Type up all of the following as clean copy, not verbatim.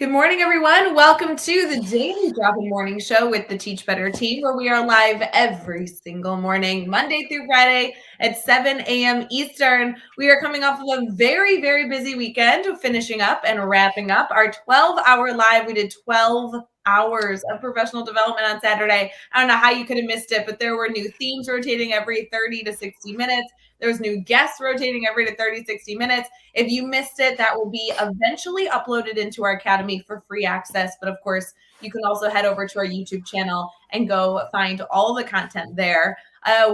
Good morning, everyone. Welcome to the Daily Drop-In Morning Show with the Teach Better team, where we are live every single morning, Monday through Friday at 7 a.m. Eastern. We are coming off of a very, very busy weekend, finishing up and wrapping up our 12-hour live. We did 12 hours of professional development on Saturday. I don't know how you could have missed it, but there were new themes rotating every 30 to 60 minutes. There was new guests rotating every 30, 60 minutes. If you missed it, that will be eventually uploaded into our academy for free access. But of course, you can also head over to our YouTube channel and go find all the content there.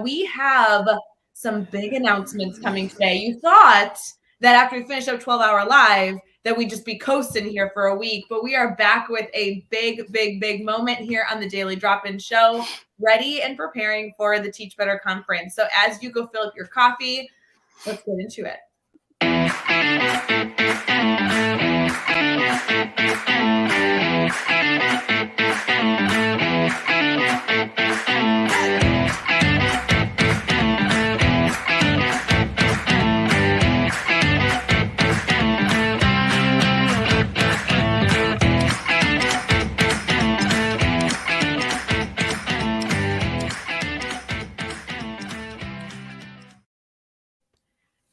We have some big announcements coming today. You thought that after we finished up 12-hour live, that we'd just be coasting here for a week, but we are back with a big, big, big moment here on the Daily Drop-In Show, ready and preparing for the Teach Better Conference. So as you go fill up your coffee, let's get into it.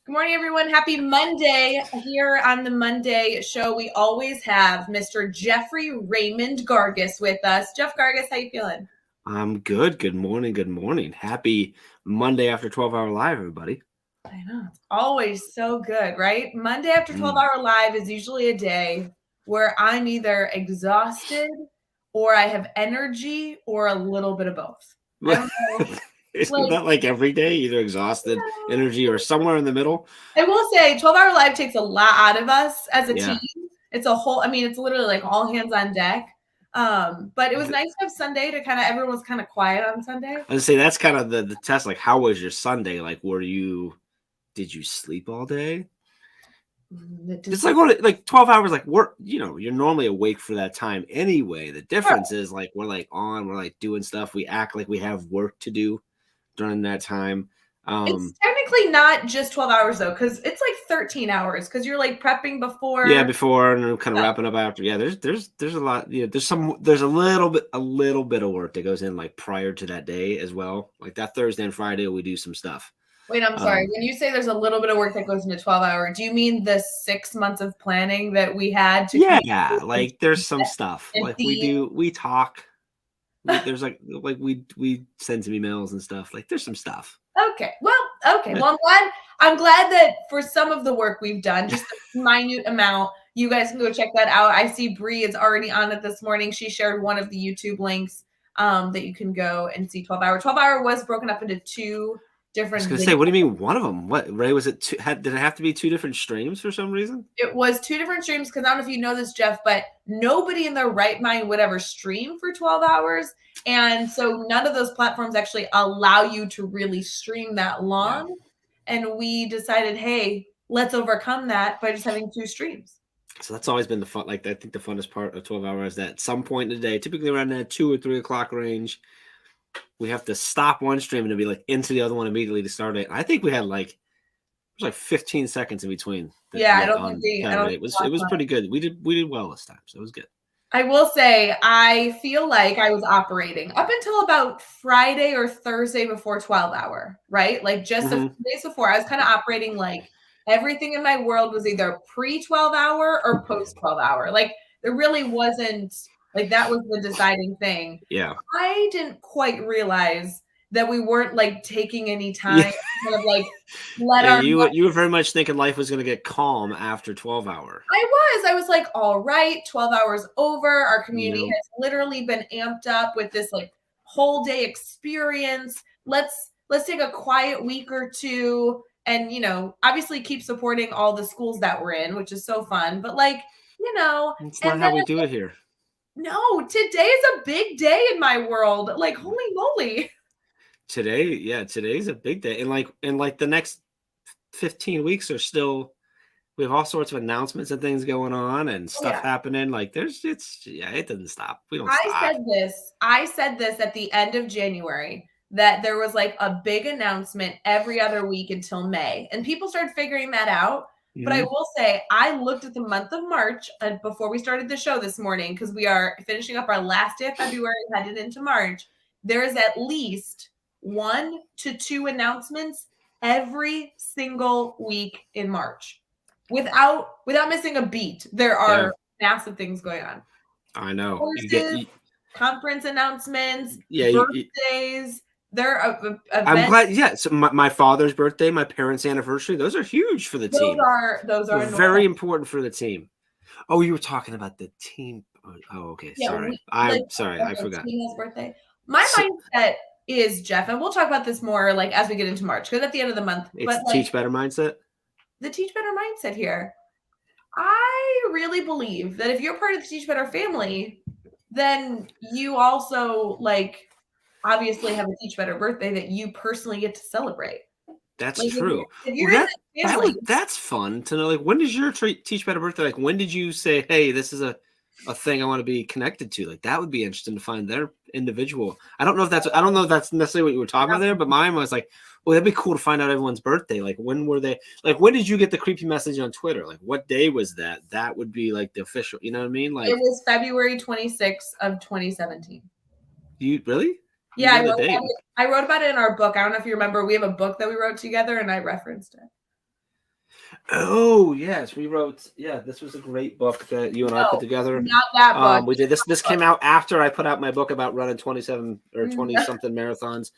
Good morning, everyone. Happy Monday. Here on the Monday show, we always have Mr. Jeffrey Raymond Gargas with us. Jeff Gargas, how you feeling? I'm good. Good morning. Good morning. Happy Monday after 12-hour live, everybody. I know. It's always so good, right? Monday after 12-hour live is usually a day where I'm either exhausted or I have energy or a little bit of both. I don't know. Isn't that like every day, either exhausted, energy, or somewhere in the middle? I will say 12-hour live takes a lot out of us as a team. It's a whole, it's literally like all hands on deck. But it was nice to have Sunday to everyone was kind of quiet on Sunday. I'd say that's kind of the test. Like, how was your Sunday? Like, did you sleep all day? It's like 12 hours, like you're normally awake for that time anyway. The difference is like, we're like doing stuff. We act like we have work to do during that time. It's technically not just 12 hours though, because it's like 13 hours because you're like prepping before. Yeah, before and kind of wrapping up after. Yeah, there's a lot. Yeah, there's a little bit of work that goes in like prior to that day as well. Like that Thursday and Friday, we do some stuff. Wait, I'm sorry. When you say there's a little bit of work that goes into 12 hours, do you mean the 6 months of planning that we had to? Yeah, like there's some stuff like we talk. There's like we send some emails and stuff. Like there's some stuff. Okay. Well, I'm glad that for some of the work we've done, just a minute amount, you guys can go check that out. I see Bree is already on it this morning. She shared one of the YouTube links that you can go and see 12-hour. 12-hour was broken up into two different. I was going to say, what do you mean one of them? What, Ray, was it did it have to be two different streams for some reason? It was two different streams because I don't know if you know this, Jeff, but nobody in their right mind would ever stream for 12 hours. And so none of those platforms actually allow you to really stream that long. Yeah. And we decided, hey, let's overcome that by just having two streams. So that's always been the fun. Like, I think the funnest part of 12 hours is that at some point in the day, typically around that 2 or 3 o'clock range, we have to stop one stream and to be like into the other one immediately to start it. I think we had like 15 seconds in between. It was pretty good. We did well this time, so it was good. I will say, I feel like I was operating up until about Friday or Thursday before 12-hour, right? Like just a few days before, I was kind of operating like everything in my world was either pre-12-hour or post-12-hour. Like there really wasn't, like that was the deciding thing. Yeah. I didn't quite realize that we weren't like taking any time to kind of like you were very much thinking life was going to get calm after 12-hour. I was like, all right, 12 hours over. Our community has literally been amped up with this like whole day experience. Let's take a quiet week or two and, obviously keep supporting all the schools that we're in, which is so fun. But like, it's not how we do it here. No, today is a big day in my world. Like, holy moly. Today's a big day. And like the next 15 weeks are still, we have all sorts of announcements and things going on and stuff happening. Like it doesn't stop. We don't stop. I said this at the end of January that there was like a big announcement every other week until May. And people started figuring that out. But I will say, I looked at the month of March before we started the show this morning, because we are finishing up our last day of February, headed into March. There is at least 1 to 2 announcements every single week in March. Without missing a beat, there are massive things going on. I know. Courses, conference announcements, yeah, birthdays. There are events. I'm glad. Yeah, so my father's birthday, my parents' anniversary, those are huge for the team. Those are very important for the team. Oh, you were talking about the team. Oh, okay. Yeah, sorry. I'm sorry. I forgot. Tina's birthday. My mindset is, Jeff, and we'll talk about this more like as we get into March, because at the end of the month, it's Teach Better mindset. The Teach Better mindset here. I really believe that if you're part of the Teach Better family, then you also obviously have a Teach Better birthday that you personally get to celebrate. That's true. If you're in that family, that's fun to know. Like, when does your Teach Better birthday? Like, when did you say, "Hey, this is a thing I want to be connected to"? Like, that would be interesting to find their individual. I don't know if that's necessarily what you were talking about there, but mine was like, well, that'd be cool to find out everyone's birthday. Like, when were they? Like, when did you get the creepy message on Twitter? Like, what day was that? That would be like the official. You know what I mean? Like, it was February 26th of 2017. You really? Yeah, I wrote about it in our book. I don't know if you remember. We have a book that we wrote together, and I referenced it. Oh, yes. We wrote, this was a great book that you and I put together. Not that book. We did this. This came out after I put out my book about running 27 or 20-something marathons.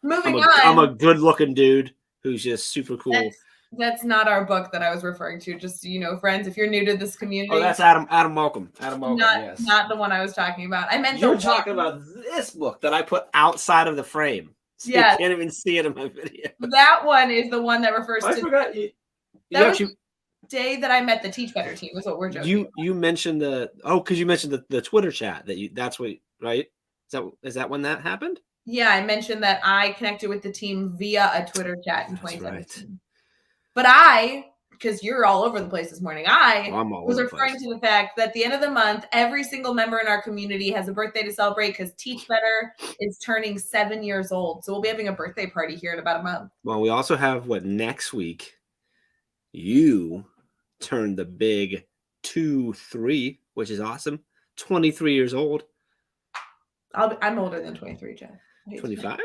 Moving on. I'm a good-looking dude who's just super cool. That's not our book that I was referring to. Just so you know, friends, if you're new to this community. Oh, that's Adam Malcolm. Yes. Not the one I was talking about. I meant you're talking about this book that I put outside of the frame. So you can't even see it in my video. That one is the one that refers to. I forgot you. That was the day that I met the Teach Better team. Was what we're joking. You mentioned because you mentioned the Twitter chat that's what, right? Is that when that happened? Yeah, I mentioned that I connected with the team via a Twitter chat in 2017. Right. But because you're all over the place this morning, I was referring to the fact that at the end of the month, every single member in our community has a birthday to celebrate because Teach Better is turning 7 years old. So we'll be having a birthday party here in about a month. Well, we also have next week, you turn the big 2-3, which is awesome. 23 years old. I'm older than 23, Jeff. 25?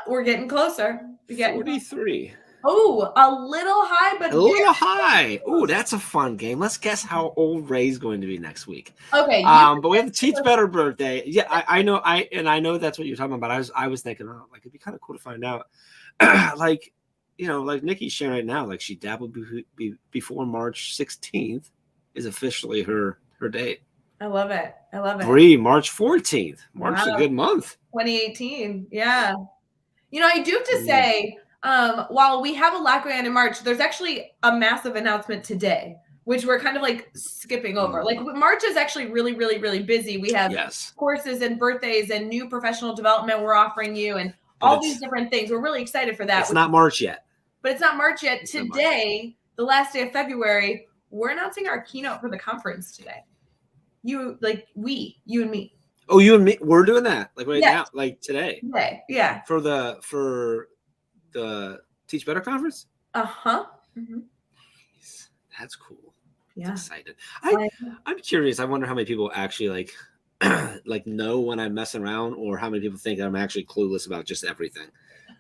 We're getting closer. 43. Oh, a little high, but a little high. Oh, that's a fun game. Let's guess how old Ray's going to be next week. Okay. But we have the Teach Better birthday. Yeah, I know. I know that's what you're talking about. I was thinking, it'd be kind of cool to find out. like Nikki's sharing right now. Like, she dabbled before March 16th is officially her date. I love it. Bree, March 14th. March is a good month. 2018. Yeah. I do have to say. While we have a lot going on in March, there's actually a massive announcement today, which we're kind of skipping over. March is actually really, really, really busy. We have courses and birthdays and new professional development we're offering you and all these different things. We're really excited for that. It's not March yet. But it's not March yet. Today, the last day of February, we're announcing our keynote for the conference today. You and me. Oh, you and me? We're doing that now, today. Today, yeah. For the Teach Better conference? Mm-hmm. That's cool. Yeah. Excited. I'm curious. I wonder how many people actually know when I'm messing around, or how many people think I'm actually clueless about just everything.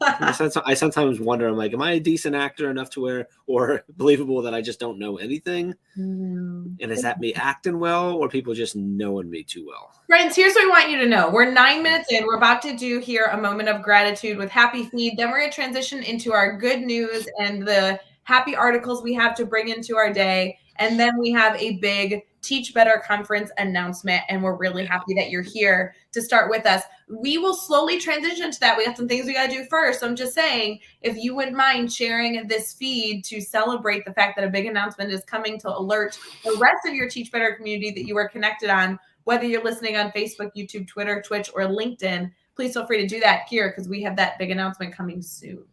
I sometimes wonder, I'm like, am I a decent actor enough to where, or believable that I just don't know anything? And is that me acting well, or people just knowing me too well? Friends, here's what we want you to know. We're 9 minutes in. We're about to do here a moment of gratitude with Happy Feed. Then we're going to transition into our good news and the happy articles we have to bring into our day. And then we have a big Teach Better conference announcement, and we're really happy that you're here to start with us. We will slowly transition to that. We got some things we got to do first. So I'm just saying, if you wouldn't mind sharing this feed to celebrate the fact that a big announcement is coming to alert the rest of your Teach Better community that you are connected on, whether you're listening on Facebook, YouTube, Twitter, Twitch, or LinkedIn, please feel free to do that here because we have that big announcement coming soon.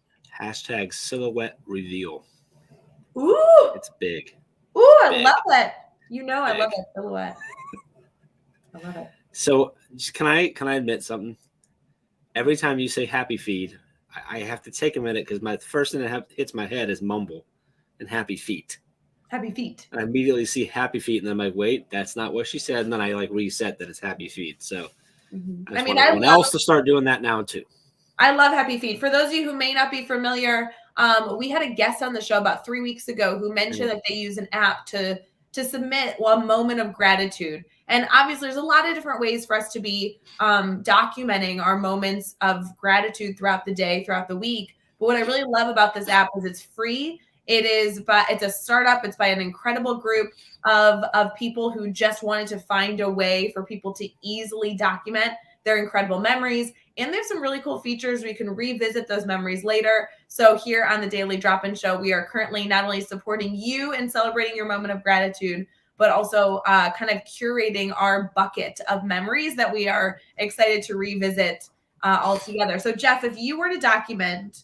# silhouette reveal. Ooh. It's big. Ooh, I love it. I love it. Silhouette. I love it. So can I admit something? Every time you say Happy Feed, I have to take a minute because my first thing that hits my head is Mumble and Happy Feet. Happy Feet. And I immediately see Happy Feet, and I'm like, wait, that's not what she said. And then I like reset that it's Happy Feet. So I just want everyone else to start doing that now too. I love Happy Feet. For those of you who may not be familiar, we had a guest on the show about 3 weeks ago who mentioned that they use an app to submit a moment of gratitude. And obviously, there's a lot of different ways for us to be documenting our moments of gratitude throughout the day, throughout the week. But what I really love about this app is it's free. It's a startup. It's by an incredible group of people who just wanted to find a way for people to easily document their incredible memories. And there's some really cool features where you can revisit those memories later. So here on the Daily Drop-In Show, we are currently not only supporting you and celebrating your moment of gratitude, but also kind of curating our bucket of memories that we are excited to revisit all together. So Jeff, if you were to document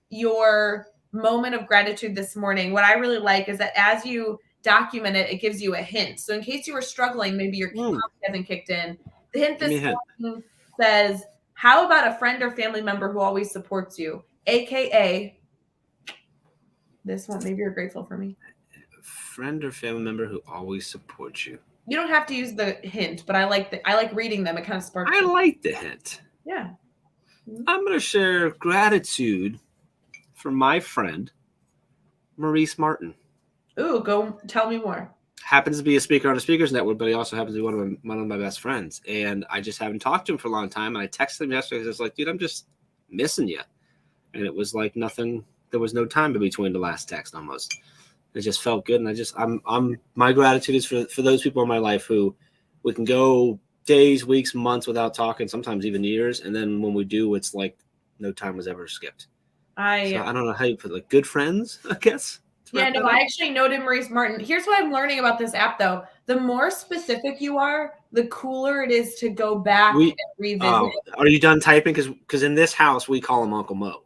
your moment of gratitude this morning, what I really like is that as you document it, it gives you a hint. So in case you were struggling, maybe your coffee hasn't kicked in, the hint this morning says, how about a friend or family member who always supports you? AKA this one. Maybe you're grateful for me. Friend or family member who always supports you. You don't have to use the hint, but I like reading them. It kind of sparks. I like the hint. Yeah. I'm going to share gratitude for my friend, Maurice Martin. Ooh, go tell me more. Happens to be a speaker on the Speakers Network, but he also happens to be one of my best friends. And I just haven't talked to him for a long time. And I texted him yesterday. I was like, dude, I'm just missing you. And it was like nothing. There was no time in between the last text almost. It just felt good. And I'm my gratitude is for those people in my life who we can go days, weeks, months without talking, sometimes even years. And then when we do, it's like no time was ever skipped. I don't know how you put like good friends, I guess. Yeah, no, I actually noted Maurice Martin. Here's what I'm learning about this app, though. The more specific you are, the cooler it is to go back and revisit. Are you done typing? Because in this house, we call him Uncle Mo.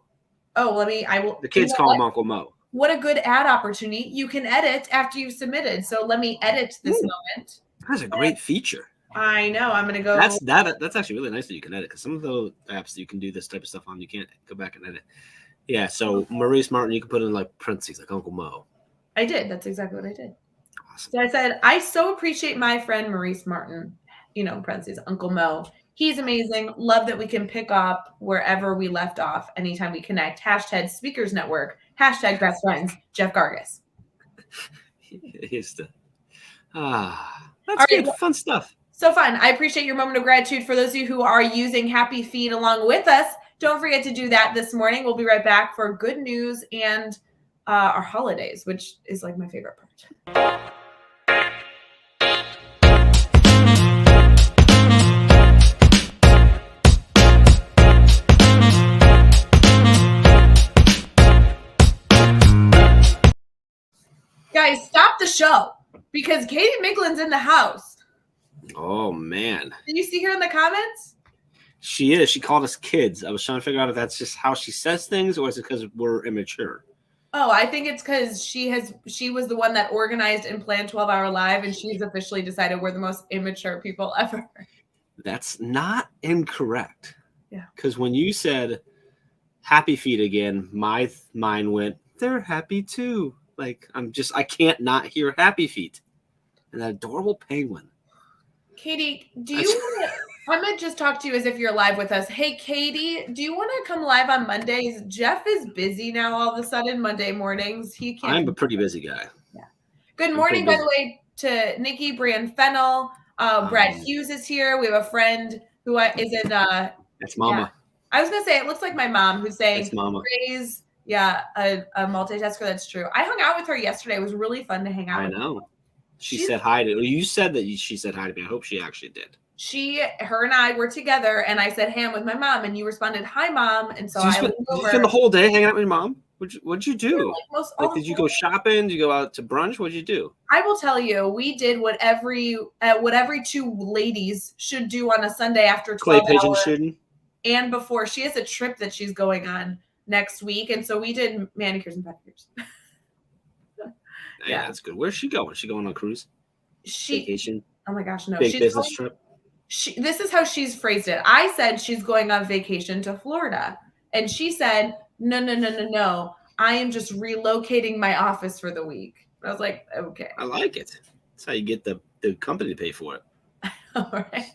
Oh, The kids call him Uncle Mo. What a good ad opportunity. You can edit after you've submitted. So let me edit this moment. That's a great feature. I know. I'm going to go. That's actually really nice that you can edit, because some of the apps that you can do this type of stuff on, you can't go back and edit. Yeah, so Maurice Martin, you can put in like parentheses, like Uncle Mo. I did. That's exactly what I did. Awesome. So I said, I so appreciate my friend Maurice Martin, parentheses, Uncle Mo. He's amazing. Love that we can pick up wherever we left off anytime we connect. Hashtag Speakers Network. Hashtag best friends. Jeff Gargas. That's good. Right, fun stuff. So fun. I appreciate your moment of gratitude. For those of you who are using Happy Feet along with us, don't forget to do that this morning. We'll be right back for good news and our holidays, which is like my favorite part. Guys, stop the show because Katie Miglin's in the house. Oh, man. Did you see her in the comments? She is. She called us kids. I was trying to figure out if that's just how she says things, or is it because we're immature? Oh, I think it's because she was the one that organized and planned 12-Hour Live, and she's officially decided we're the most immature people ever. That's not incorrect. Yeah. Because when you said Happy Feet again, my mind went, they're happy too. Like, I can't not hear Happy Feet. And that adorable penguin. Katie, I'm going to just talk to you as if you're live with us. Hey, Katie, do you want to come live on Mondays? Jeff is busy now all of a sudden, Monday mornings. He can't. I'm a pretty busy guy. Yeah. Good morning, by the way, to Nikki, Brian Fennel. Brad Hughes is here. We have a friend who is in. That's Mama. Yeah. I was going to say, it looks like my mom who's saying, that's Mama. Praise. Yeah, a multitasker. That's true. I hung out with her yesterday. It was really fun to hang out with her. I know. She said hi to you. Said that she said hi to me. I hope she actually did. Her and I were together, and I said, "Hey, I'm with my mom," and you responded, "Hi, mom." And so I spent the whole day hanging out with your mom. What'd you do? Yeah, did you go shopping? Did you go out to brunch? What'd you do? I will tell you, we did what every two ladies should do on a Sunday after 12 Clay pigeon shooting. And before, she has a trip that she's going on next week, and so we did manicures and pedicures. Yeah, that's good. Where's she going? Is she going on a cruise? Vacation? Oh my gosh, no. Big business trip? This is how she's phrased it. I said she's going on vacation to Florida. And she said, no. I am just relocating my office for the week. I was like, okay. I like it. That's how you get the company to pay for it. All right.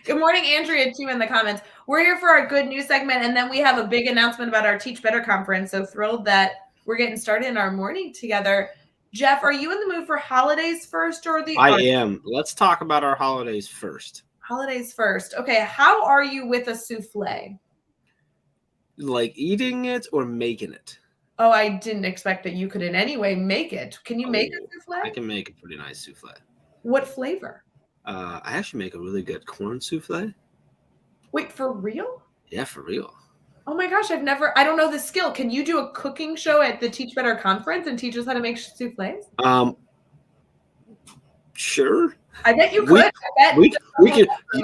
Good morning, Andrea, too, in the comments. We're here for our good news segment, and then we have a big announcement about our Teach Better conference. So thrilled that we're getting started in our morning together. Jeff, are you in the mood for holidays first or the I am. Let's talk about our holidays first. Holidays first. Okay, how are you with a souffle? Like eating it or making it? Oh, I didn't expect that you could in any way make it. Can you make a souffle? I can make a pretty nice souffle. What flavor? I actually make a really good corn souffle. Wait, for real? Yeah, for real. Oh my gosh, I don't know the skill. Can you do a cooking show at the Teach Better conference and teach us how to make souffles? Sure. I bet you could.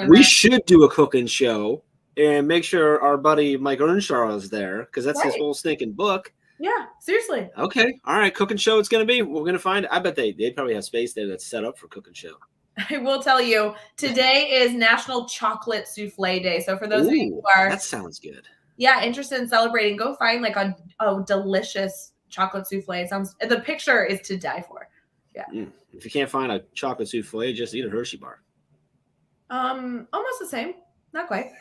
We should do a cooking show and make sure our buddy Mike Earnshaw is there because that's his whole stinking book. Yeah, seriously. Okay. All right. Cooking show it's going to be. We're going to find. I bet they probably have space there that's set up for cooking show. I will tell you, today is National Chocolate Souffle Day. So for those of you who are that sounds good. Yeah, interested in celebrating, go find like a delicious chocolate souffle. The picture is to die for. Yeah. If you can't find a chocolate souffle, just eat a Hershey bar. Almost the same. Not quite.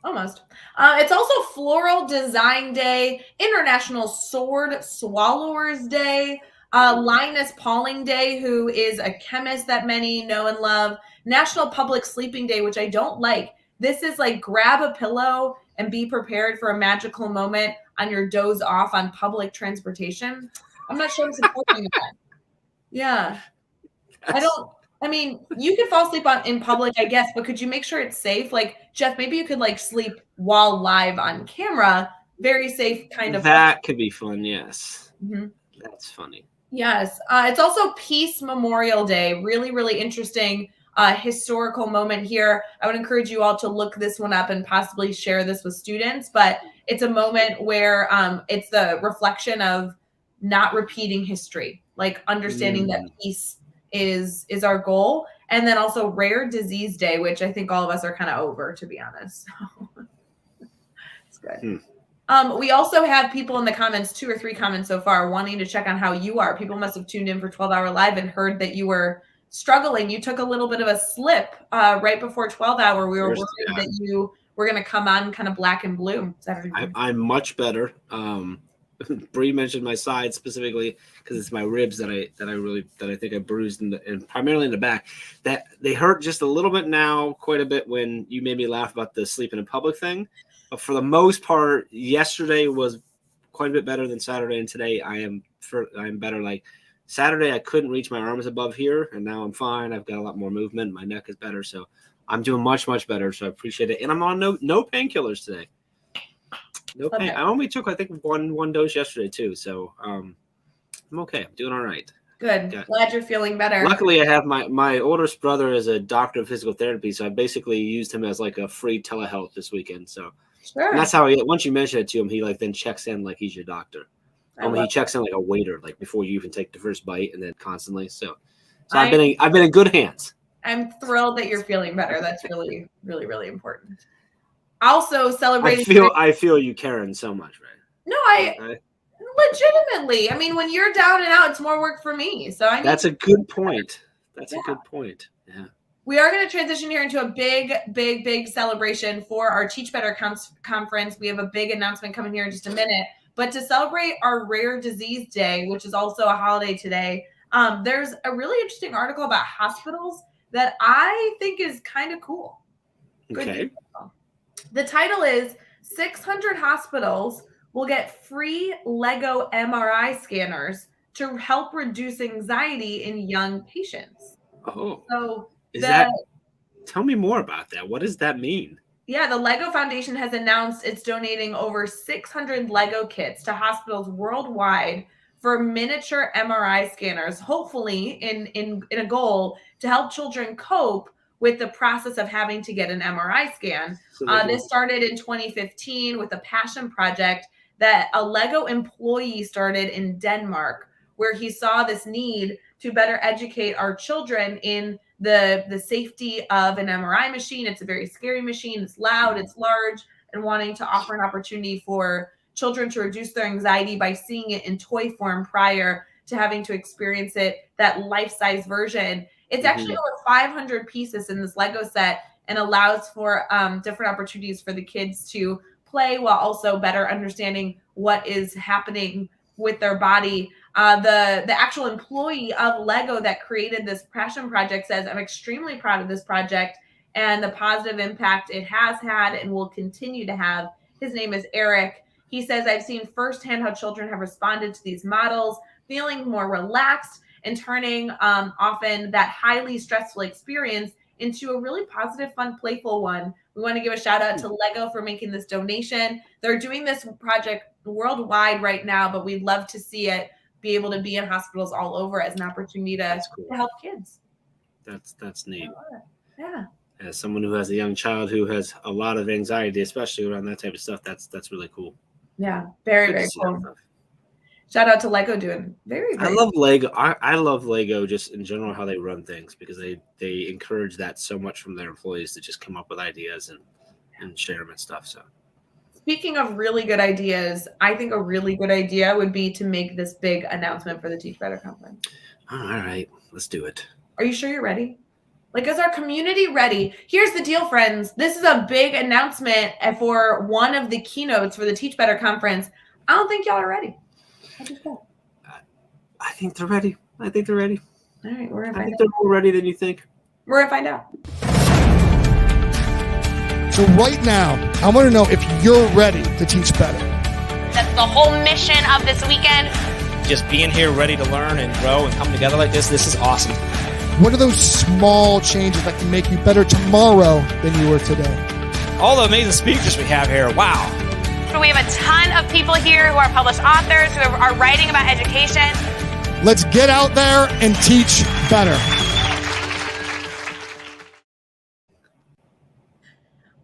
Almost. It's also Floral Design Day, International Sword Swallowers Day, Linus Pauling Day, who is a chemist that many know and love, National Public Sleeping Day, which I don't like. This is like grab a pillow and be prepared for a magical moment on your doze off on public transportation. I'm not sure I'm supporting that. Yeah. I mean, you can fall asleep in public, I guess, but could you make sure it's safe? Like, Jeff, maybe you could like sleep while live on camera. Very safe kind of. That could be fun. Yes. Mm-hmm. That's funny. Yes. It's also Peace Memorial Day. Really, really interesting historical moment here. I would encourage you all to look this one up and possibly share this with students. But it's a moment where it's the reflection of not repeating history, like understanding that peace is our goal. And then also Rare Disease Day, which I think all of us are kind of over, to be honest. It's good. We also have people in the comments, 2 or 3 comments so far, wanting to check on how you are. People must have tuned in for 12-hour live and heard that you were struggling. You took a little bit of a slip right before 12-hour. We were worried that you were going to come on kind of black and blue. I'm much better. Bree mentioned my side specifically because it's my ribs that I think I bruised and primarily in the back. That they hurt just a little bit now, quite a bit when you made me laugh about the sleeping in public thing. But for the most part, yesterday was quite a bit better than Saturday, and today I'm better. Like Saturday, I couldn't reach my arms above here, and now I'm fine. I've got a lot more movement. My neck is better, so I'm doing much better. So I appreciate it, and I'm on no painkillers today. No pain. I only took, I think, one dose yesterday too. So I'm okay. I'm doing all right. Good. Glad you're feeling better. Luckily, I have my oldest brother is a doctor of physical therapy, so I basically used him as like a free telehealth this weekend. So and that's how once you mention it to him, he like then checks in like he's your doctor. Only he checks in like a waiter, like before you even take the first bite, and then constantly. So I've been in good hands. I'm thrilled that you're feeling better. That's really, really, really important. Also celebrating. I feel you caring so much, right? No, legitimately. I mean, when you're down and out, it's more work for me. So that's a good point. That's a good point. Yeah. We are going to transition here into a big celebration for our Teach Better conference. We have a big announcement coming here in just a minute. But to celebrate our Rare Disease Day, which is also a holiday today, there's a really interesting article about hospitals that I think is kind of cool. Okay. The title is 600 hospitals will get free Lego MRI scanners to help reduce anxiety in young patients. Oh, so tell me more about that. What does that mean? Yeah, the Lego Foundation has announced it's donating over 600 Lego kits to hospitals worldwide for miniature MRI scanners, hopefully in a goal to help children cope with the process of having to get an MRI scan. This started in 2015 with a passion project that a Lego employee started in Denmark, where he saw this need to better educate our children in the safety of an MRI machine. It's a very scary machine. It's loud. It's large. and wanting to offer an opportunity for children to reduce their anxiety by seeing it in toy form prior to having to experience it, that life-size version. It's actually over 500 pieces in this Lego set and allows for different opportunities for the kids to play while also better understanding what is happening with their body. The actual employee of Lego that created this passion project says, "I'm extremely proud of this project and the positive impact it has had and will continue to have." His name is Eric. He says, "I've seen firsthand how children have responded to these models, feeling more relaxed and turning often that highly stressful experience into a really positive, fun, playful one." We want to give a shout out to Lego for making this donation. They're doing this project worldwide right now, but we'd love to see it be able to be in hospitals all over as an opportunity to help kids. That's neat. Yeah. As someone who has a young child who has a lot of anxiety, especially around that type of stuff, that's really cool. Yeah, very cool. Shout out to Lego doing very. I love Lego. I love Lego just in general, how they run things, because they encourage that so much from their employees to just come up with ideas and share them and stuff. So speaking of really good ideas, I think a really good idea would be to make this big announcement for the Teach Better Conference. All right, let's do it. Are you sure you're ready? Like, is our community ready? Here's the deal, friends. This is a big announcement for one of the keynotes for the Teach Better Conference. I don't think y'all are ready. I think they're ready. I think they're ready. All right, we're gonna find out. I think they're more ready than you think. We're gonna find out. So right now, I want to know if you're ready to teach better. That's the whole mission of this weekend. Just being here ready to learn and grow and come together like this is awesome. What are those small changes that can make you better tomorrow than you were today? All the amazing speakers we have here, wow. We have a ton of people here who are published authors, who are writing about education. Let's get out there and teach better.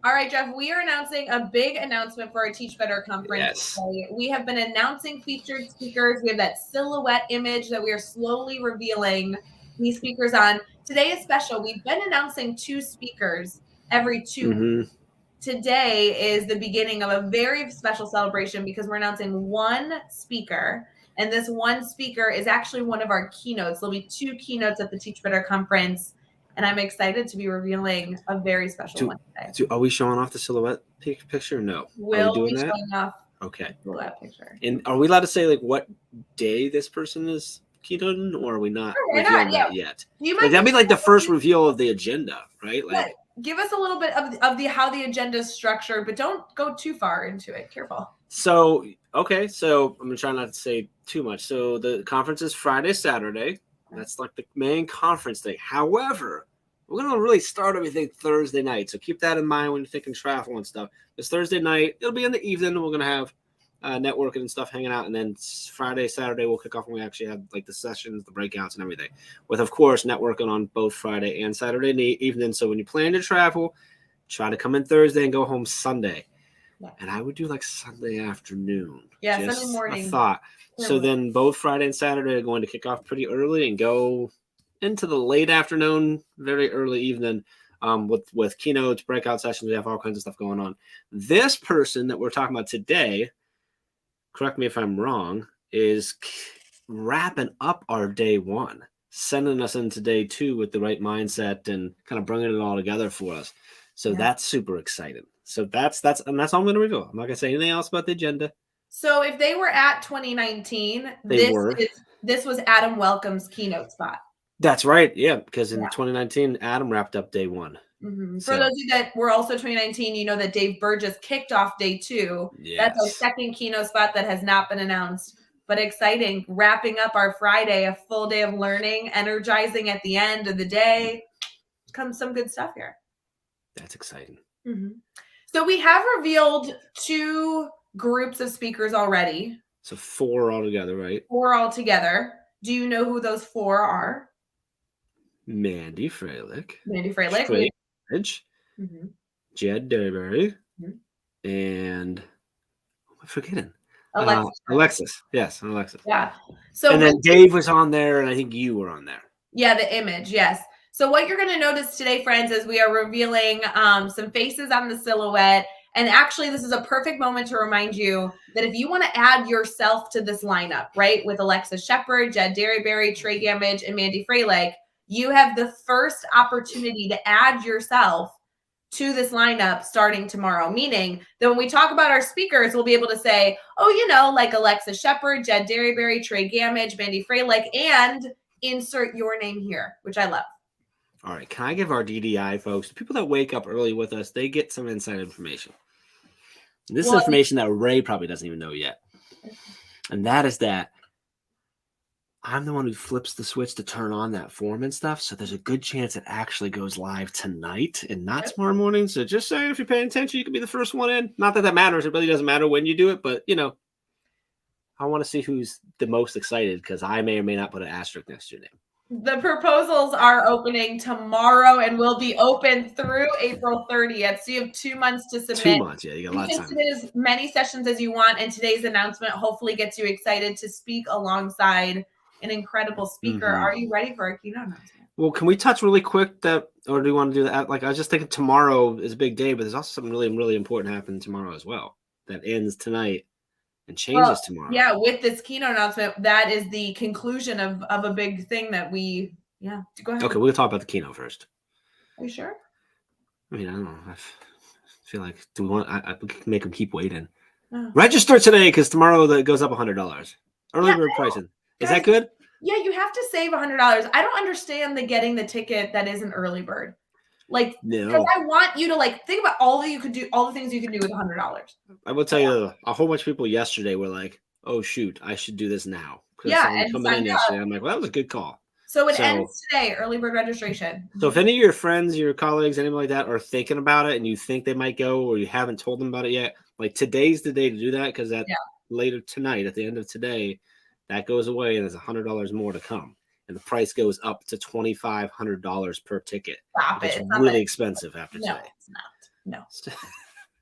All right, Jeff, we are announcing a big announcement for our Teach Better Conference. Yes. We have been announcing featured speakers. We have that silhouette image that we are slowly revealing these speakers on. Today is special. We've been announcing 2 speakers every 2 weeks. Today is the beginning of a very special celebration because we're announcing 1 speaker. And this 1 speaker is actually one of our keynotes. There'll be 2 keynotes at the Teach Better Conference. And I'm excited to be revealing a very special one today. Are we showing off the silhouette picture? No. We'll be showing off the silhouette picture. And are we allowed to say like what day this person is keynoting, or are we not revealing that yet? That'd be like the first reveal of the agenda, right? Like, give us a little bit of the how the agenda is structured, but don't go too far into it. Careful. So I'm gonna try not to say too much. So the conference is Friday, Saturday. That's like the main conference day. However, we're going to really start everything Thursday night. So keep that in mind when you're thinking travel and stuff. This Thursday night, it'll be in the evening. We're going to have networking and stuff hanging out. And then Friday, Saturday, we'll kick off when we actually have like the sessions, the breakouts and everything. With, of course, networking on both Friday and Saturday evening. So when you plan to travel, try to come in Thursday and go home Sunday. Yeah. And I would do like Sunday afternoon. Yeah, Sunday morning. I thought. So then both Friday and Saturday are going to kick off pretty early and go into the late afternoon, very early evening, with keynotes, breakout sessions. We have all kinds of stuff going on. This person that we're talking about today, correct me if I'm wrong, is wrapping up our day 1, sending us into day 2 with the right mindset and kind of bringing it all together for us. So that's super exciting. So that's all I'm going to reveal. I'm not going to say anything else about the agenda. So if they were at 2019, this was Adam Welcome's keynote spot. That's right. Yeah, because in 2019, Adam wrapped up day 1. Mm-hmm. So, for those of you that were also 2019, you know that Dave Burgess kicked off day 2. Yes. That's our second keynote spot that has not been announced, but exciting. Wrapping up our Friday, a full day of learning, energizing at the end of the day. Comes some good stuff here. That's exciting. Mm-hmm. So we have revealed 2 groups of speakers already. So 4 altogether, right? 4 altogether. Do you know who those 4 are? Mandy Freilich. Trey Ridge, Jed Derberry, and who am I forgetting? Alexis. Yes, Alexis. Yeah. So and then Dave was on there, and I think you were on there. Yeah, the image. Yes. So what you're going to notice today, friends, is we are revealing some faces on the silhouette And actually, this is a perfect moment to remind you that if you want to add yourself to this lineup, right, with Alexa Shepard, Jed Derryberry, Trey Gamage, and Mandy Fralake, you have the first opportunity to add yourself to this lineup starting tomorrow. Meaning that when we talk about our speakers, we'll be able to say, oh, like Alexa Shepard, Jed Derryberry, Trey Gamage, Mandy Fralake, and insert your name here, which I love. All right. Can I give our DDI folks, the people that wake up early with us, they get some inside information. And this is information that Ray probably doesn't even know yet. And that is that I'm the one who flips the switch to turn on that form and stuff. So there's a good chance it actually goes live tonight and not tomorrow morning. So just saying, if you're paying attention, you can be the first one in. Not that that matters. It really doesn't matter when you do it. But, I want to see who's the most excited because I may or may not put an asterisk next to your name. The proposals are opening tomorrow and will be open through April 30th. So you have 2 months to submit. 2 months, yeah. You got a lot of You time. can submit as many sessions as you want, and today's announcement hopefully gets you excited to speak alongside an incredible speaker. Mm-hmm. Are you ready for our keynote announcement? Well, can we touch really quick or do you want to do that? Like, I was just thinking tomorrow is a big day, but there's also something really, really important happening tomorrow as well that ends tonight and changes tomorrow. Yeah, with this keynote announcement, that is the conclusion of a big thing that we, go ahead. Okay, we'll talk about the keynote first. Are you sure? I mean, I don't know. I feel like, do we want, we can make them keep waiting. No. Register today because tomorrow that goes up $100. Early bird pricing. Is that good? Yeah, you have to save $100. I don't understand getting the ticket that is an early bird. Like, because I want you to think about all the things you can do with $100. I will tell you, a whole bunch of people yesterday were like, "Oh shoot, I should do this now." Yeah, and coming in yesterday, I'm like, "Well, that was a good call." So it ends today, early bird registration. So if any of your friends, your colleagues, anybody like that, are thinking about it and you think they might go, or you haven't told them about it yet, like today's the day to do that because later tonight, at the end of today, that goes away and there's $100 more to come. And the price goes up to $2,500 per ticket. Stop it. It's really expensive after today. No, it's not.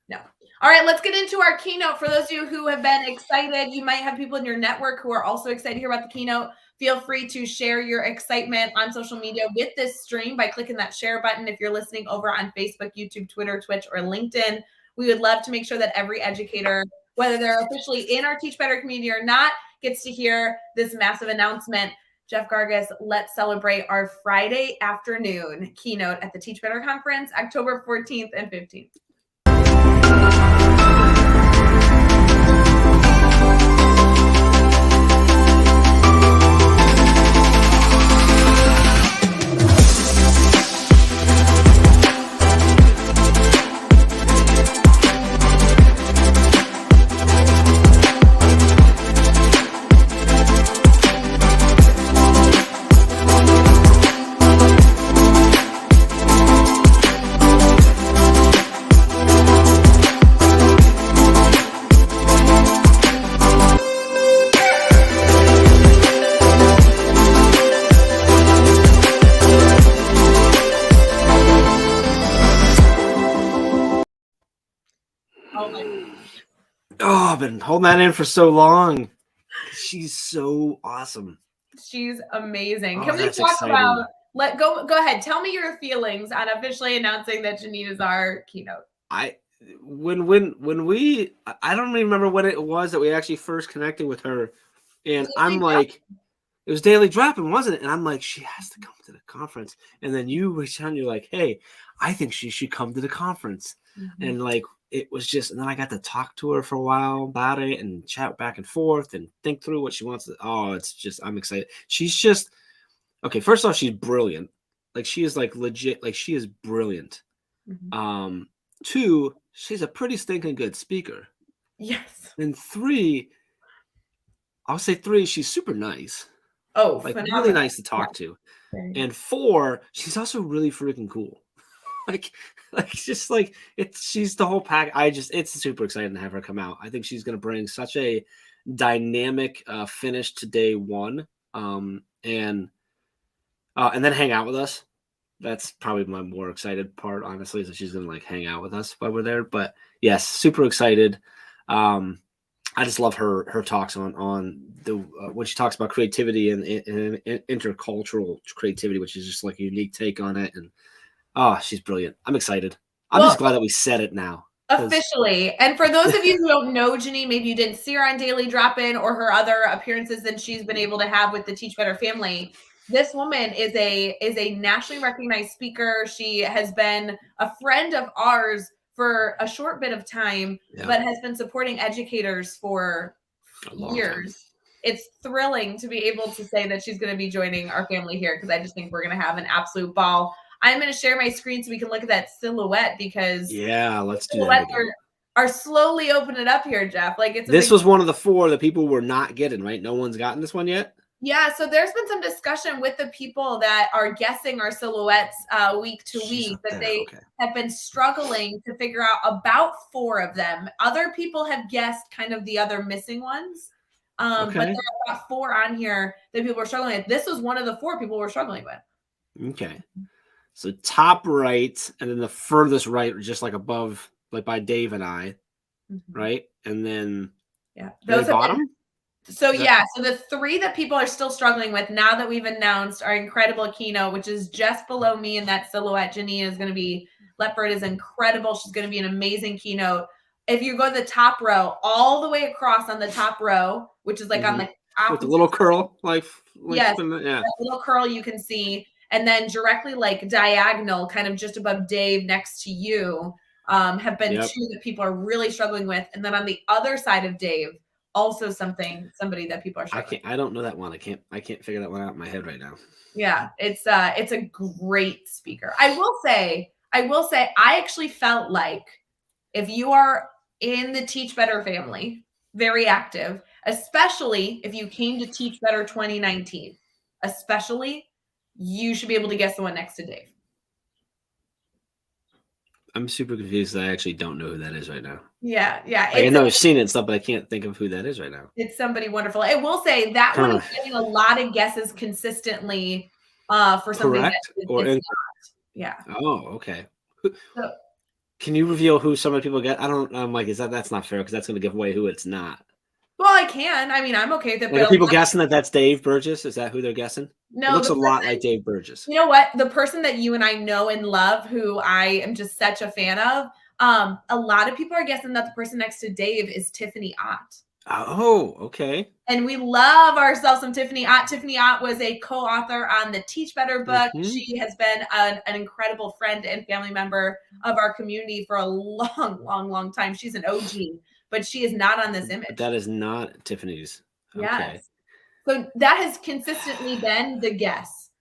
No. All right, let's get into our keynote. For those of you who have been excited, you might have people in your network who are also excited to hear about the keynote. Feel free to share your excitement on social media with this stream by clicking that share button. If you're listening over on Facebook, YouTube, Twitter, Twitch, or LinkedIn, we would love to make sure that every educator, whether they're officially in our Teach Better community or not, gets to hear this massive announcement. Jeff Gargas, let's celebrate our Friday afternoon keynote at the Teach Better Conference, October 14th and 15th. Oh, I've been holding that in for so long. She's so awesome. She's amazing. Oh, Can we talk about go ahead. Tell me your feelings on officially announcing that Janine is our keynote. When we I don't even remember when it was that we actually first connected with her. And I'm like, it was Daily Dropping, wasn't it? And I'm like, she has to come to the conference. And then you reach out and you're like, hey, I think she should come to the conference. Mm-hmm. And it was just, and then I got to talk to her for a while about it and chat back and forth and think through what she wants to. Oh, it's just, I'm excited. She's just, okay, first off, she's brilliant. She is legit, she is brilliant. Mm-hmm. 2, she's a pretty stinking good speaker. Yes. And 3, I'll say 3, she's super nice. Oh, really nice to talk to. And 4, she's also really freaking cool. She's the whole pack. It's super exciting to have her come out. I think she's going to bring such a dynamic finish to day one, and then hang out with us. That's probably my more excited part, honestly, is that she's going to hang out with us while we're there. But yes, super excited. I just love her talks on the when she talks about creativity and intercultural creativity, which is just a unique take on it. And she's brilliant. I'm excited. I'm just glad that we said it now. Officially. And for those of you who don't know Janine, maybe you didn't see her on Daily Drop-In or her other appearances that she's been able to have with the Teach Better family. This woman is a nationally recognized speaker. She has been a friend of ours for a short bit of time, but has been supporting educators for years. It's thrilling to be able to say that she's going to be joining our family here, because I just think we're going to have an absolute ball. I'm going to share my screen so we can look at that silhouette, because let's do that again. Are slowly opening up here, Jeff. Like this was one of the 4 that people were not getting, right? No one's gotten this one yet. Yeah, so there's been some discussion with the people that are guessing our silhouettes week to week, that they have been struggling to figure out about 4 of them. Other people have guessed kind of the other missing ones, but there are about 4 on here that people are struggling with. This was one of the 4 people were struggling with. Okay. So top right, and then the furthest right, just like above, like by Dave and I, right? And then those bottom. So the 3 that people are still struggling with now that we've announced our incredible keynote, which is just below me in that silhouette. Janine is going to be, Lepford is incredible. She's going to be an amazing keynote. If you go to the top row, all the way across on the top row, which is like on the opposite with the little curl, yes, that little curl you can see. And then directly like diagonal, kind of just above Dave next to you, have been 2 that people are really struggling with. And then on the other side of Dave, also somebody that people are struggling with. I don't know that one. I can't figure that one out in my head right now. Yeah, it's a great speaker. I will say, I actually felt like if you are in the Teach Better family, very active, especially if you came to Teach Better 2019, especially, you should be able to guess the one next to Dave. I'm super confused. I actually don't know who that is right now. Yeah. I know I've seen it and stuff, but I can't think of who that is right now. It's somebody wonderful. I will say that one is getting a lot of guesses consistently for something correct that or not. Yeah. Oh, okay. So, can you reveal who some of the people get? I'm like, that's not fair, because that's going to give away who it's not. Well, I can. I mean, I'm okay with it. Like, are people guessing that that's Dave Burgess? Is that who they're guessing? No, it looks a lot like Dave Burgess. You know what? The person that you and I know and love, who I am just such a fan of, a lot of people are guessing that the person next to Dave is Tiffany Ott. Oh, okay. And we love ourselves some Tiffany Ott. Tiffany Ott was a co-author on the Teach Better book. She has been an incredible friend and family member of our community for a long, long, long time. She's an OG, but she is not on this image. That is not Tiffany's. Okay. Yes. So that has consistently been the guess.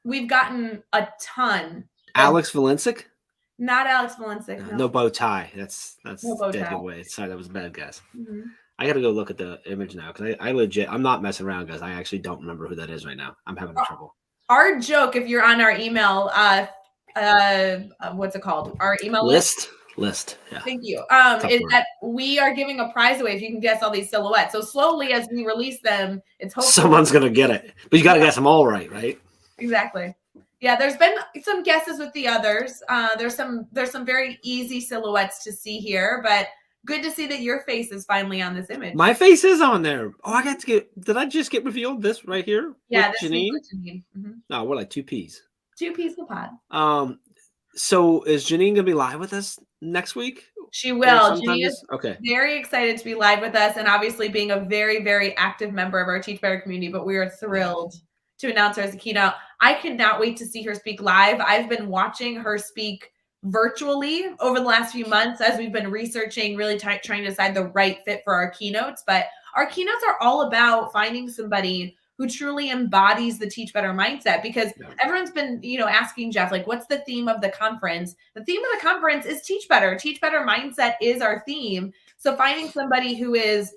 We've gotten a ton. Alex Valensic? Not Alex Valensic. No bow tie. That's no dead giveaway. Sorry, that was a bad guess. I got to go look at the image now, because I'm not messing around, guys. I actually don't remember who that is right now. I'm having trouble. Our joke, if you're on our email, what's it called? Our email list. Yeah. Thank you. Is that we are giving a prize away if you can guess all these silhouettes. So slowly, as we release them, it's hopefully someone's gonna get it, but you got to guess them all right? Exactly. Yeah, there's been some guesses with the others. There's some very easy silhouettes to see here, but good to see that your face is finally on this image. My face is on there. Oh, I got to get. Did I just get revealed this right here? Yeah, this Janine. is Janine. No, we're like 2 peas. 2 peas in the pod. So is Janine gonna be live with us next week? She will. Janine is very excited to be live with us, and obviously being a very, very active member of our Teach Better community. But we are thrilled to announce her as a keynote. I cannot wait to see her speak live. I've been watching her speak virtually over the last few months as we've been researching, really trying to decide the right fit for our keynotes. But our keynotes are all about finding somebody who truly embodies the Teach Better mindset, because everyone's been, asking Jeff, like, what's the theme of the conference? The theme of the conference is Teach Better. Teach Better mindset is our theme. So finding somebody who is,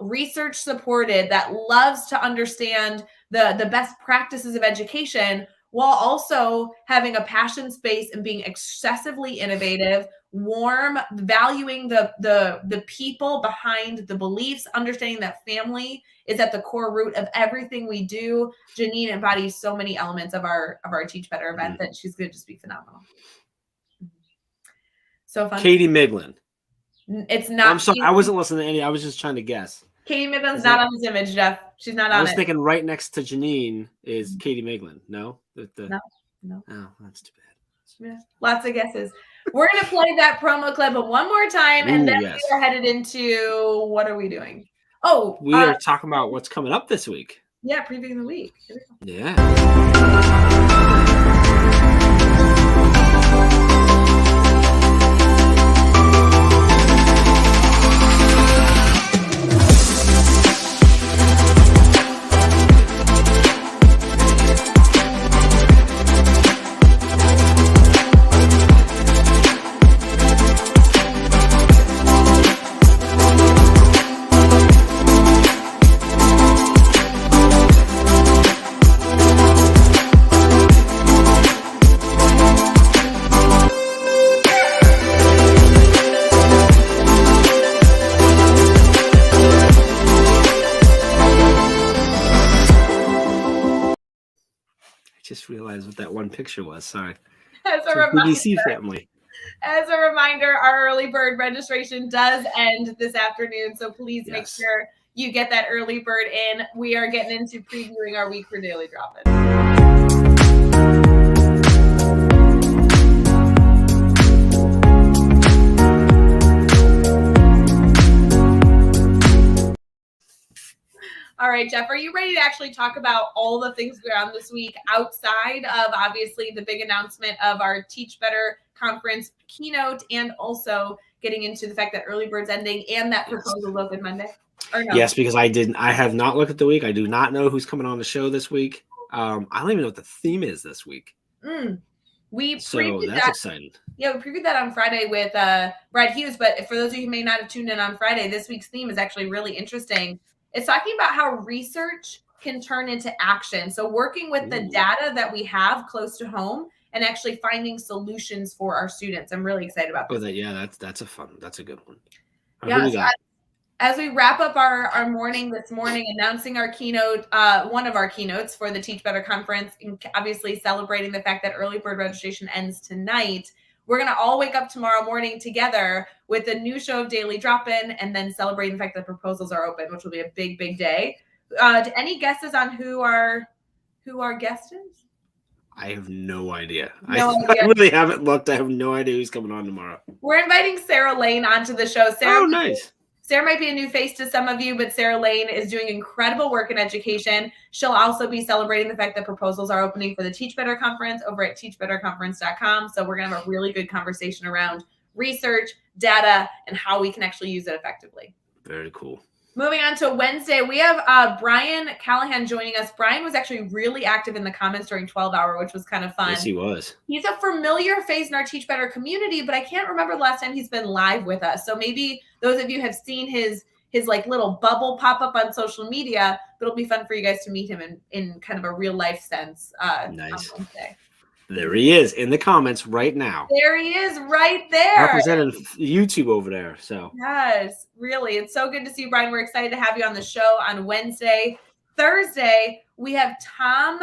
research supported, that loves to understand the best practices of education, while also having a passion space and being excessively innovative, warm, valuing the people behind the beliefs, understanding that family is at the core root of everything we do. Janine embodies so many elements of our Teach Better event that she's going to just be phenomenal. So fun. Katie Miglin. It's not. I'm sorry, I wasn't listening to any. I was just trying to guess. Katie Miglin's not on this image, Jeff. She's not on it. I was thinking right next to Janine is Katie Miglin. No? No. Oh, that's too bad. Yeah, lots of guesses. We're going to play that promo clip one more time, and then yes. we are headed into what are we doing? Oh, We are talking about what's coming up this week. Yeah, previewing the week. Here we go. Yeah. Just realized what that one picture was. Sorry. As a BBC family. As a reminder, our early bird registration does end this afternoon, so please make sure you get that early bird in. We are getting into previewing our week for Daily Drop-In. All right, Jeff, are you ready to actually talk about all the things going on this week outside of obviously the big announcement of our Teach Better conference keynote and also getting into the fact that early bird's ending and that proposal open Monday? Or no? Yes, because I have not looked at the week. I do not know who's coming on the show this week. I don't even know what the theme is this week. We So previewed that's that. exciting. Yeah, we previewed that on Friday with Brad Hughes. But for those of you who may not have tuned in on Friday, this week's theme is actually really interesting. It's talking about how research can turn into action. So working with the data that we have close to home and actually finding solutions for our students. I'm really excited about this. That's a good one. Yeah, as we wrap up our morning this morning, announcing our keynote, one of our keynotes for the Teach Better conference, and obviously celebrating the fact that early bird registration ends tonight. We're going to all wake up tomorrow morning together with a new show of Daily Drop-In and then celebrating the fact that proposals are open, which will be a big, big day. Any guesses on who our guest is? I have no idea. I really haven't looked. I have no idea who's coming on tomorrow. We're inviting Sarah Lane onto the show. Nice. Sarah might be a new face to some of you, but Sarah Lane is doing incredible work in education. She'll also be celebrating the fact that proposals are opening for the Teach Better conference over at teachbetterconference.com. So we're going to have a really good conversation around research, data, and how we can actually use it effectively. Very cool. Moving on to Wednesday, we have Brian Callahan joining us. Brian was actually really active in the comments during 12 Hour, which was kind of fun. Yes, he was. He's a familiar face in our Teach Better community, but I can't remember the last time he's been live with us. So maybe those of you have seen his like little bubble pop up on social media, but it'll be fun for you guys to meet him in kind of a real life sense. Nice. On Wednesday. There he is in the comments right now. There he is right there. Representing YouTube over there. So yes, really. It's so good to see you, Brian. We're excited to have you on the show on Wednesday. Thursday, we have Tom,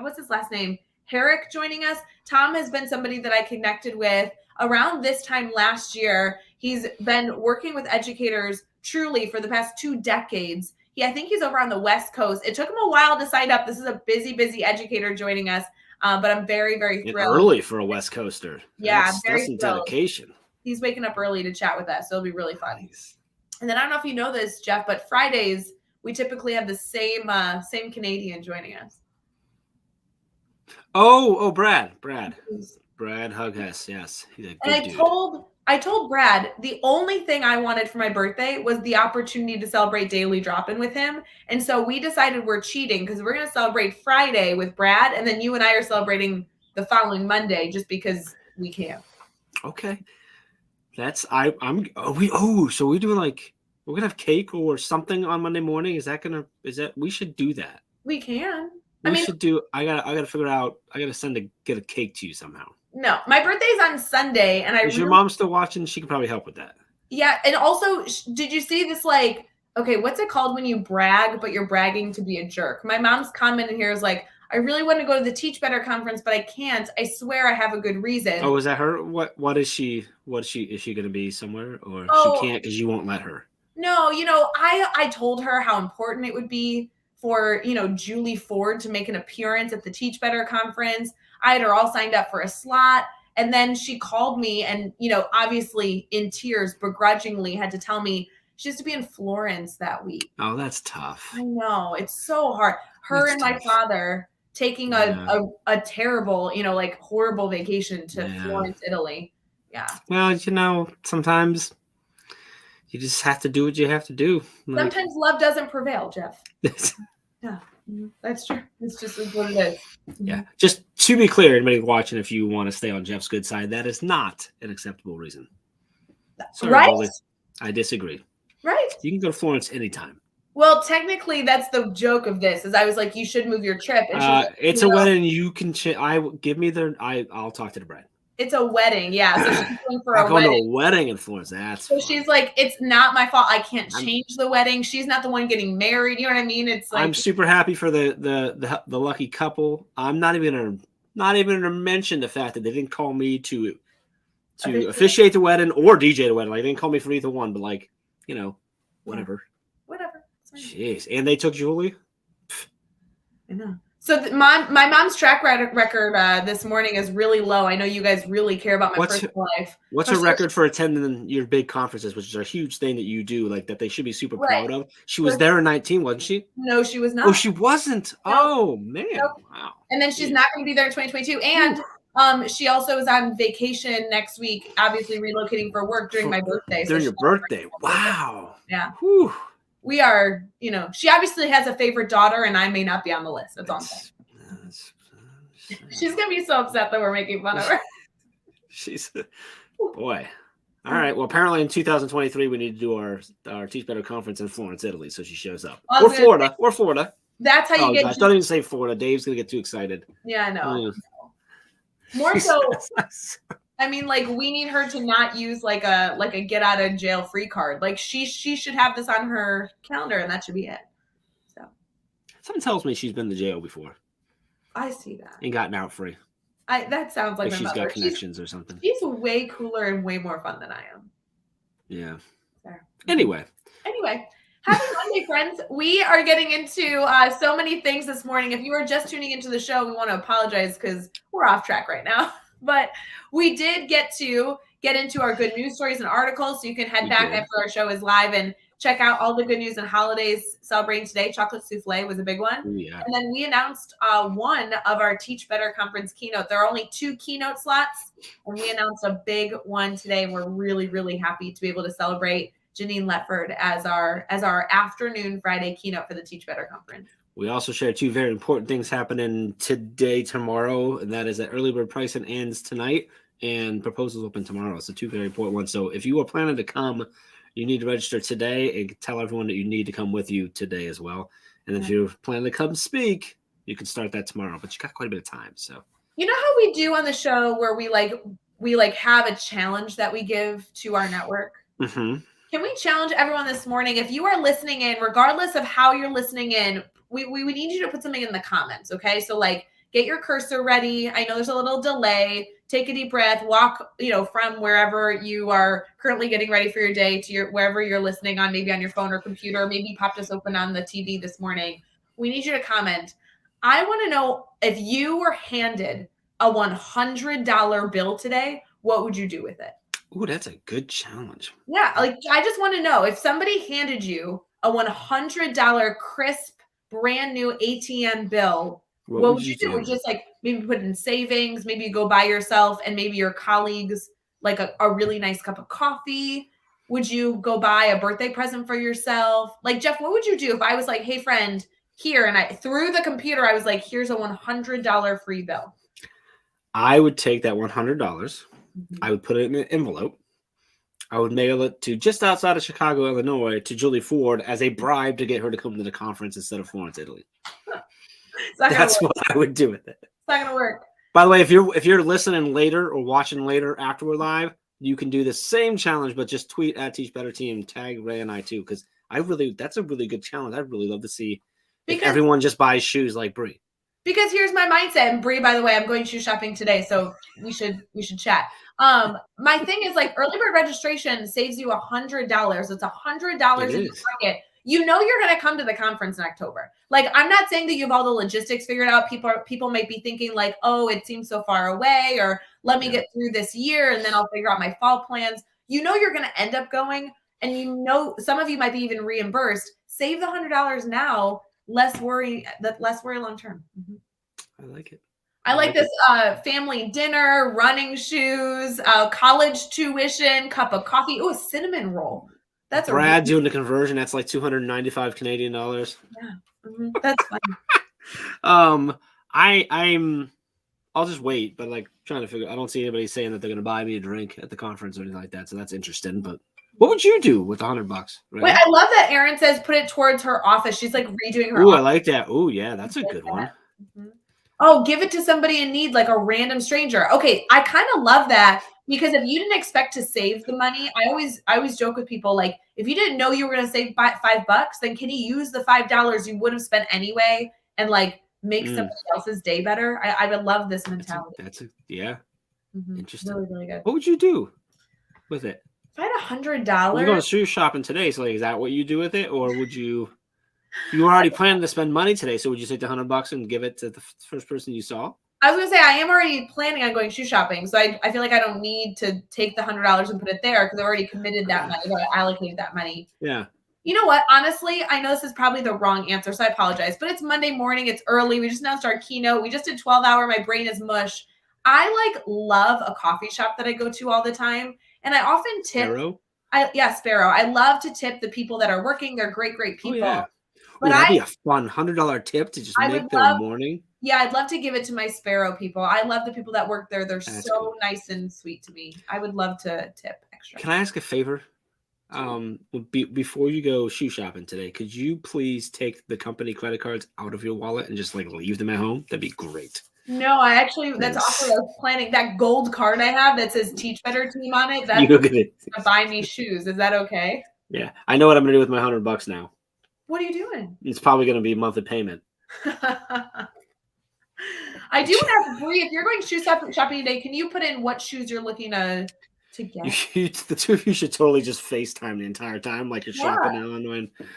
what's his last name? Herrick joining us. Tom has been somebody that I connected with around this time last year. He's been working with educators truly for the past 2 decades. I think he's over on the West Coast. It took him a while to sign up. This is a busy, busy educator joining us. But I'm very, very thrilled. Early for a West Coaster. Yeah, that's some dedication. He's waking up early to chat with us, so it'll be really fun. Nice. And then I don't know if you know this, Jeff, but Fridays we typically have the same Canadian joining us. Oh, Brad Hughart. Yes, he's a good dude. I told Brad the only thing I wanted for my birthday was the opportunity to celebrate Daily Drop-In with him. And so we decided we're cheating because we're going to celebrate Friday with Brad. And then you and I are celebrating the following Monday just because we can. Okay. So we're doing we're going to have cake or something on Monday morning. We should do that. We can. I got to figure out, I got to get a cake to you somehow. No, my birthday's on Sunday, and Is your mom still watching? She can probably help with that. Yeah, and also, did you see this? Okay, what's it called when you brag, but you're bragging to be a jerk? My mom's comment in here is like, I really want to go to the Teach Better conference, but I can't. I swear I have a good reason. Oh, is that her? What is she? Is she going to be somewhere, or she can't because you won't let her? No, I told her how important it would be for Julie Ford to make an appearance at the Teach Better conference. I had her all signed up for a slot. And then she called me and, obviously in tears, begrudgingly had to tell me she has to be in Florence that week. Oh, that's tough. I know. It's so hard. Her and my father taking a terrible, horrible vacation to Florence, Italy. Yeah. Well, sometimes you just have to do what you have to do. Sometimes love doesn't prevail, Jeff. Yeah, that's true. It's just what it is. Yeah. Just to be clear, anybody watching, if you want to stay on Jeff's good side, that is not an acceptable reason. Sorry, right? Bully. I disagree. Right. You can go to Florence anytime. Well, technically, that's the joke of this. Is I was like, you should move your trip. And it's a wedding. You can. I'll talk to the bride. It's a wedding, yeah. So she's going for I'm a going wedding. to a wedding in Florence. That's so fun. She's like, it's not my fault. I can't change the wedding. She's not the one getting married. You know what I mean? It's like I'm super happy for the lucky couple. I'm not even gonna mention the fact that they didn't call me to officiate the wedding or DJ the wedding. Like, they didn't call me for either one, but whatever. Whatever. Jeez, and they took Julie. I know. So my mom's track record this morning is really low. I know you guys really care about my personal life. What's her record for attending your big conferences, which is a huge thing that you do, like that they should be super proud of? She was there in 19, wasn't she? No, she was not. Oh, she wasn't. No. Oh, man. Nope. Wow. And then she's not going to be there in 2022. And she also is on vacation next week, obviously relocating for work during my birthday. During your birthday. Wow. Yeah. Whew. We are, she obviously has a favorite daughter, and I may not be on the list. That's all I'm saying. She's going to be so upset that we're making fun of her. Boy. All right. Well, apparently in 2023, we need to do our Teach Better conference in Florence, Italy, so she shows up. Or Florida. That's how you get. Gosh, don't even say Florida. Dave's going to get too excited. Yeah, I know. More so, I mean, we need her to not use like a get out of jail free card. Like she should have this on her calendar, and that should be it. So, something tells me she's been to jail before. I see that and gotten out free. That sounds like she's got connections or something. She's way cooler and way more fun than I am. Yeah. There. Anyway, happy Monday, friends. We are getting into so many things this morning. If you are just tuning into the show, we want to apologize because we're off track right now. But we did get into our good news stories and articles. So you can head back after our show is live and check out all the good news and holidays celebrating today. Chocolate souffle was a big one. Yeah. And then we announced one of our Teach Better Conference keynote. There are only 2 keynote slots, and we announced a big one today. We're really, really happy to be able to celebrate Janine Letford as our afternoon Friday keynote for the Teach Better Conference. We also share 2 very important things happening tomorrow, and that is that early bird pricing ends tonight and proposals open tomorrow. So 2 very important ones. So if you are planning to come, you need to register today and tell everyone that you need to come with you today as well. And if you're planning to come speak, you can start that tomorrow, but you got quite a bit of time. So you know how we do on the show where we have a challenge that we give to our network? Mm-hmm. Can we challenge everyone this morning? If you are listening in, regardless of how you're listening in, we need you to put something in the comments, okay? So get your cursor ready. I know there's a little delay. Take a deep breath. Walk, from wherever you are currently getting ready for your day to wherever you're listening on, maybe on your phone or computer. Maybe you popped us open on the TV this morning. We need you to comment. I want to know, if you were handed a $100 bill today, what would you do with it? Ooh, that's a good challenge. Yeah, I just want to know, if somebody handed you a $100 crisp, brand new ATM bill, what would you do? Just maybe put it in savings, maybe you go buy yourself and maybe your colleagues a really nice cup of coffee. Would you go buy a birthday present for yourself? Jeff, what would you do if I was like, hey friend, here, and through the computer, I was like, here's a $100 free bill? I would take that $100. I would put it in an envelope. I would mail it to just outside of Chicago, Illinois, to Julie Ford as a bribe to get her to come to the conference instead of Florence, Italy. That's what I would do with it. It's not going to work. By the way, if you're listening later or watching later after we're live, you can do the same challenge, but just tweet at Teach Better Team, tag Ray and I too, because that's a really good challenge. I'd really love to see if everyone just buys shoes like Bree. Because here's my mindset, and Bree, by the way, I'm going shoe shopping today, so we should chat. My thing is early bird registration saves you $100. It's $100 in your pocket. you know you're going to come to the conference in October. Like, I'm not saying that you have all the logistics figured out. People might be thinking like, oh, it seems so far away, or let me get through this year and then I'll figure out my fall plans. You know you're going to end up going, and you know some of you might be even reimbursed. Save the $100 now, less worry long term. I like it. I like this family dinner, running shoes, college tuition, cup of coffee. Oh, a cinnamon roll. That's Brad doing the conversion. That's like 295 Canadian dollars. Yeah, that's fun. I'll just wait, but like trying to figure. I don't see anybody saying that they're going to buy me a drink at the conference or anything like that. So that's interesting. But what would you do with $100? Right? Wait, I love that Erin says put it towards her office. She's like redoing her. Ooh, I like that. Ooh, yeah, that's a good one. Oh, give it to somebody in need, like a random stranger. Okay, I kind of love that, because if you didn't expect to save the money, I always joke with people, like, if you didn't know you were going to save $5, then can you use the $5 you would have spent anyway and like make somebody else's day better? I would love this mentality. Interesting. Really, really good. What would you do with it? If I had $100, you're going shoe shopping today, so like, is that what you do with it, or would you? You were already planning to spend money today, so would you take the $100 and give it to the first person you saw? I was going to say, I am already planning on going shoe shopping, so I feel like I don't need to take the $100 and put it there because I've already committed that money, or allocated that money. Yeah. You know what? Honestly, I know this is probably the wrong answer, so I apologize. But it's Monday morning. It's early. We just announced our keynote. We just did 12-hour. My brain is mush. I love a coffee shop that I go to all the time, and I often tip. Sparrow? Sparrow. I love to tip the people that are working. They're great people. Oh, yeah. But that'd be a fun $100 tip to just make their morning. Yeah, I'd love to give it to my Sparrow people. I love the people that work there. They're so nice and sweet to me. I would love to tip extra. Can I ask a favor? Before you go shoe shopping today, could you please take the company credit cards out of your wallet and just like leave them at home? That'd be great. No, that's also what I was planning. That gold card I have that says Teach Better Team on it. That's to buy me shoes. Is that okay? Yeah, I know what I'm gonna do with my $100 now. What are you doing? It's probably gonna be a monthly payment. I do want to ask Bree, if you're going shoe shopping today, can you put in what shoes you're looking to get? The two of you should totally just FaceTime the entire time, like you're shopping now.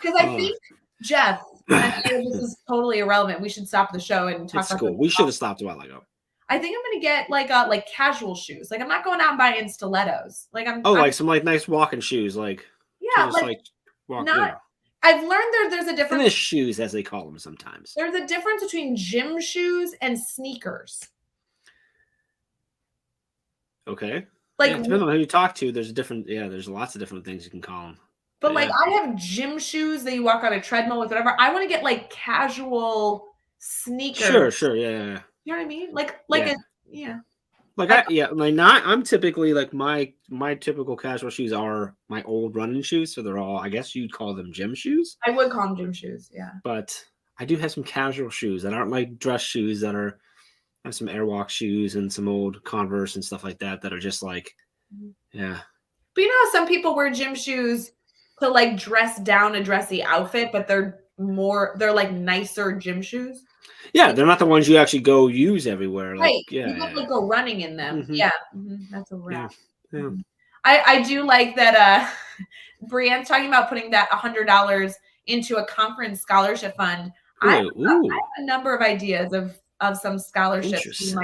Because I think Jeff, I know this is totally irrelevant. We should stop the show and talk about school. We should have stopped a while ago. I think I'm gonna get like casual shoes. Like I'm not going out and buying stilettos. Like I'm some like nice walking shoes. Like I've learned there's a difference. Tennis shoes, as they call them sometimes. There's a difference between gym shoes and sneakers. Okay. Like depending on who you talk to, there's lots of different things you can call them. But like I have gym shoes that you walk on a treadmill with, whatever. I want to get like casual sneakers. Sure, yeah. You know what I mean? I'm typically like my typical casual shoes are my old running shoes, so they're all, I guess you'd call them gym shoes. I would call them gym shoes, yeah. But I do have some casual shoes that aren't like dress shoes that are. I have some Airwalk shoes and some old Converse and stuff like that are just like, yeah. But you know how some people wear gym shoes to like dress down a dressy outfit, but they're like nicer gym shoes? Yeah, they're not the ones you actually go use everywhere. Like, right. Yeah, you don't go running in them. Mm-hmm. Yeah. Mm-hmm. That's a wrap. Yeah. Mm-hmm. I do like that Brianne's talking about putting that $100 into a conference scholarship fund. I have a number of ideas of some scholarships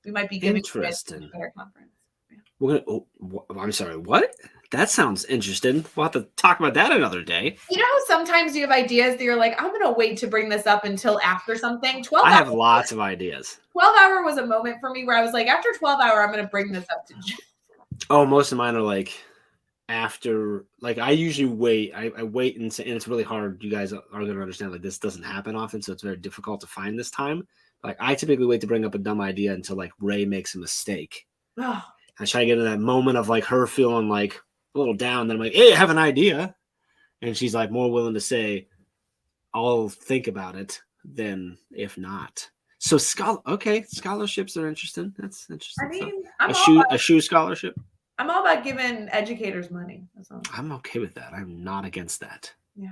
we might be giving to a better conference. Yeah. I'm sorry, what? That sounds interesting. We'll have to talk about that another day. You know how sometimes you have ideas that you're like, I'm going to wait to bring this up until after something? I have lots of ideas. 12-hour was a moment for me where I was like, after 12-hour, I'm going to bring this up to Jeff. Oh, most of mine are like after, like I usually wait. I wait and it's really hard. You guys are going to understand like this doesn't happen often, so it's very difficult to find this time. Like I typically wait to bring up a dumb idea until like Ray makes a mistake. Oh. I try to get in that moment of like her feeling like a little down. Then I'm like, hey, I have an idea. And she's like more willing to say, I'll think about it than if not. So scholarships are interesting. That's interesting. I mean, a shoe scholarship. I'm all about giving educators money. That's all. I'm okay with that. I'm not against that. Yeah.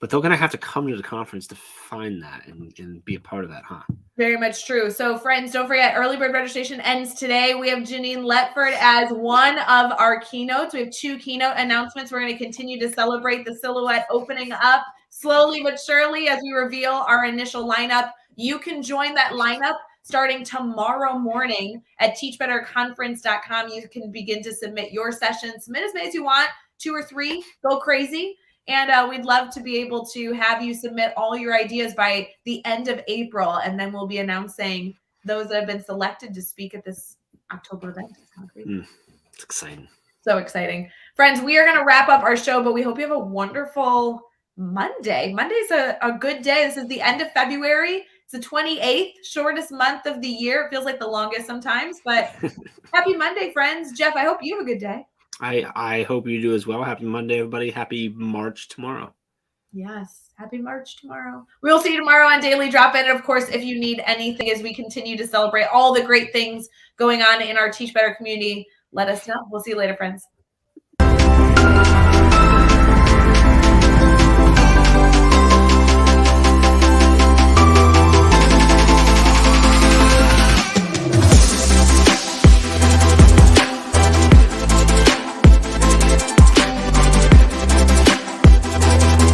But they're gonna have to come to the conference to find that and be a part of that, huh? Very much true. So, friends, don't forget, early bird registration ends today. We have Janine Letford as one of our keynotes. We have 2 keynote announcements. We're going to continue to celebrate the silhouette opening up slowly but surely as we reveal our initial lineup. You can join that lineup starting tomorrow morning at teachbetterconference.com. You can begin to submit your sessions. Submit as many as you want, 2 or 3. Go crazy. And we'd love to be able to have you submit all your ideas by the end of April. And then we'll be announcing those that have been selected to speak at this October event. It's exciting. So exciting. Friends, we are going to wrap up our show, but we hope you have a wonderful Monday. Monday's a good day. This is the end of February. It's the 28th, shortest month of the year. It feels like the longest sometimes, but happy Monday, friends. Jeff, I hope you have a good day. I hope you do as well. Happy Monday, everybody. Happy March tomorrow. Yes. Happy March tomorrow. We'll see you tomorrow on Daily Drop-In. And of course, if you need anything as we continue to celebrate all the great things going on in our Teach Better community, let us know. We'll see you later, friends.